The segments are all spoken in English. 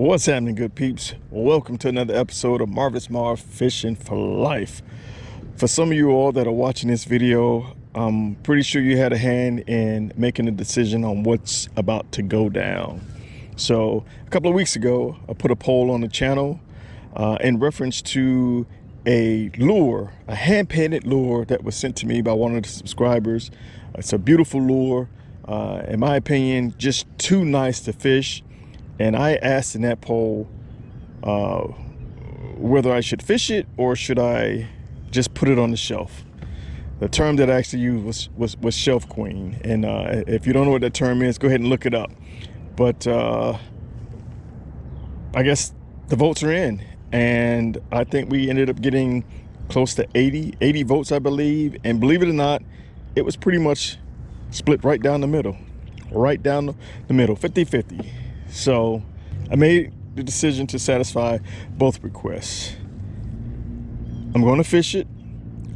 What's happening, good peeps? Welcome to another episode of Marv Fishing for Life. For some of you all that are watching this video, I'm pretty sure you had a hand in making a decision on what's about to go down. So a couple of weeks ago, I put a poll on the channel in reference to a lure, a hand-painted lure that was sent to me by one of the subscribers. It's a beautiful lure. In my opinion, just too nice to fish. And I asked in that poll whether I should fish it or should I just put it on the shelf. The term that I actually used was shelf queen. And if you don't know what that term is, go ahead and look it up. But I guess the votes are in. And I think we ended up getting close to 80 votes, I believe. And believe it or not, it was pretty much split right down the middle. Right down the middle, 50-50. So I made the decision to satisfy both requests. I'm going to fish it,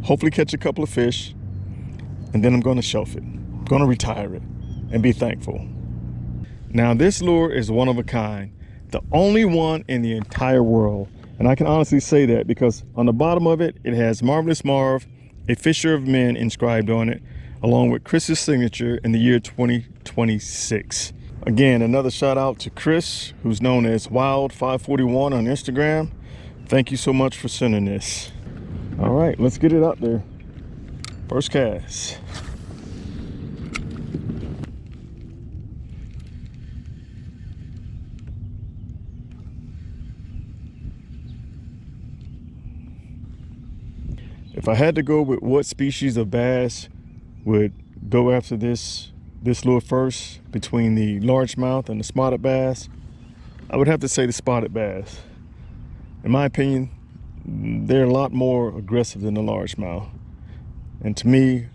hopefully catch a couple of fish, and then I'm going to shelf it. I'm going to retire it and be thankful. Now this lure is one of a kind, the only one in the entire world. And I can honestly say that because on the bottom of it, it has Marvelous Marv, a Fisher of Men inscribed on it, along with Chris's signature in the year 2026. Again, another shout out to Chris, who's known as Wild541 on Instagram. Thank you so much for sending this. All right, let's get it out there. First cast. If I had to go with what species of bass would go after this lure first, between the largemouth and the spotted bass, I would have to say the spotted bass. In my opinion, they're a lot more aggressive than the largemouth, and to me,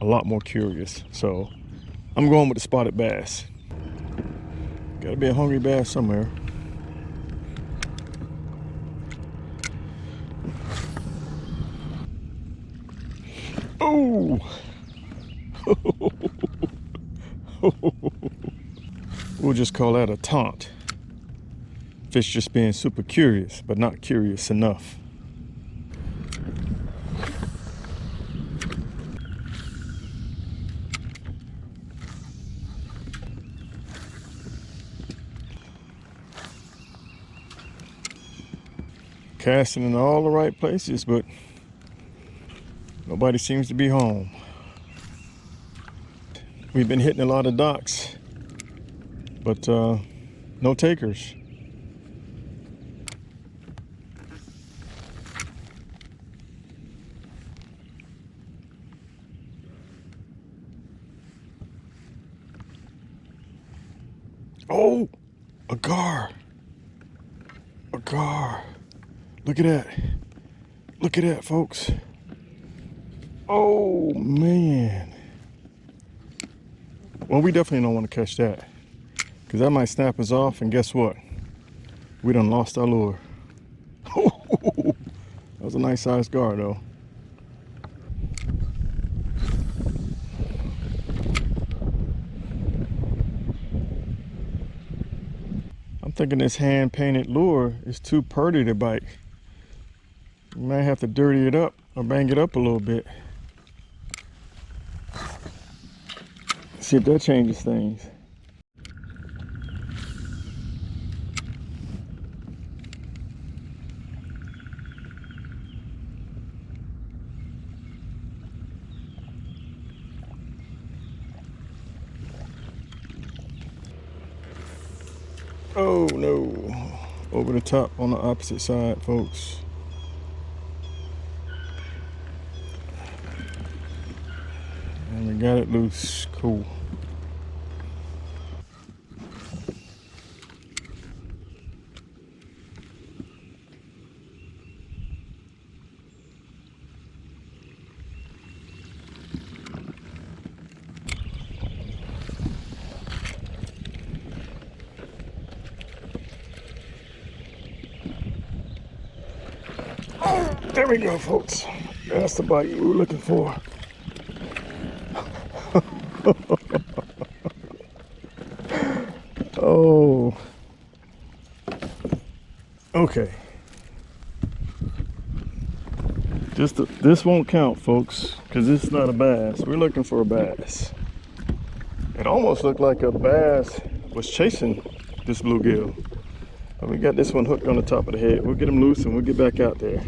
a lot more curious. So I'm going with the spotted bass. Gotta be a hungry bass somewhere. Oh! We'll just call that a taunt. Fish just being super curious, but not curious enough. Casting in all the right places, but nobody seems to be home. We've been hitting a lot of docks, but no takers. Oh, a gar. A gar. Look at that. Look at that, folks. Oh, man. Well, we definitely don't want to catch that, because that might snap us off, and guess what? We done lost our lure. That was a nice sized gar, though. I'm thinking this hand-painted lure is too purty to bite. We might have to dirty it up or bang it up a little bit. See if that changes things. Oh no, over the top on the opposite side, folks. And we got it loose, cool. There we go, folks. That's the bite we were looking for. Oh, Okay. This won't count, folks, because this is not a bass. We're looking for a bass. It almost looked like a bass was chasing this bluegill. But we got this one hooked on the top of the head. We'll get him loose and we'll get back out there.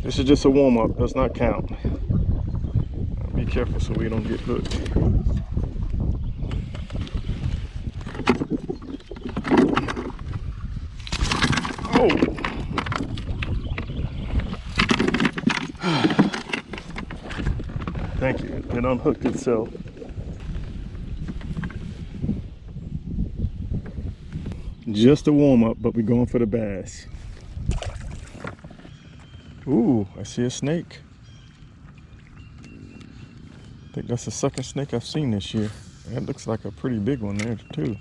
This is just a warm-up, does not count. Be careful so we don't get hooked. Oh! Thank you. It unhooked itself. Just a warm-up, but we're going for the bass. Ooh, I see a snake. I think that's the second snake I've seen this year. That looks like a pretty big one there too.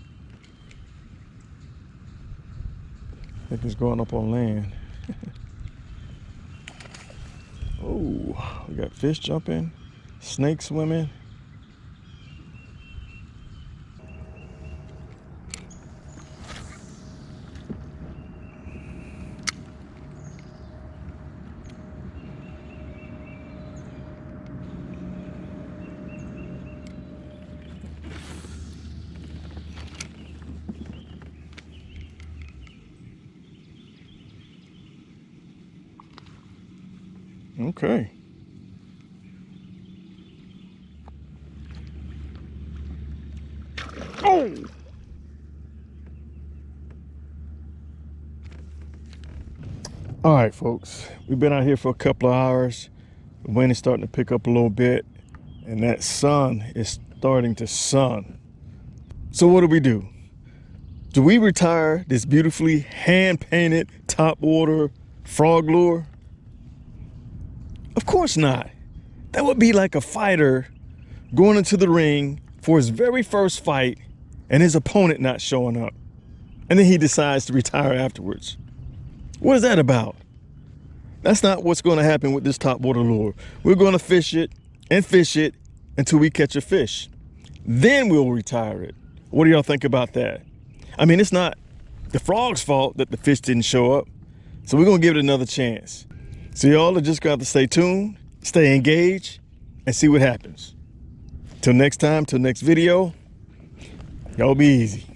I think it's going up on land. Oh, we got fish jumping, snake swimming. Okay. Oh! All right, folks. We've been out here for a couple of hours. The wind is starting to pick up a little bit, and that sun is starting to sun. So what do? Do we retire this beautifully hand-painted topwater frog lure? Of course not. That would be like a fighter going into the ring for his very first fight and his opponent not showing up. And then he decides to retire afterwards. What is that about? That's not what's going to happen with this topwater lure. We're going to fish it until we catch a fish. Then we'll retire it. What do y'all think about that? I mean, it's not the frog's fault that the fish didn't show up. So we're going to give it another chance. So y'all are just got to stay tuned, stay engaged, and see what happens. Till next time, till next video, y'all be easy.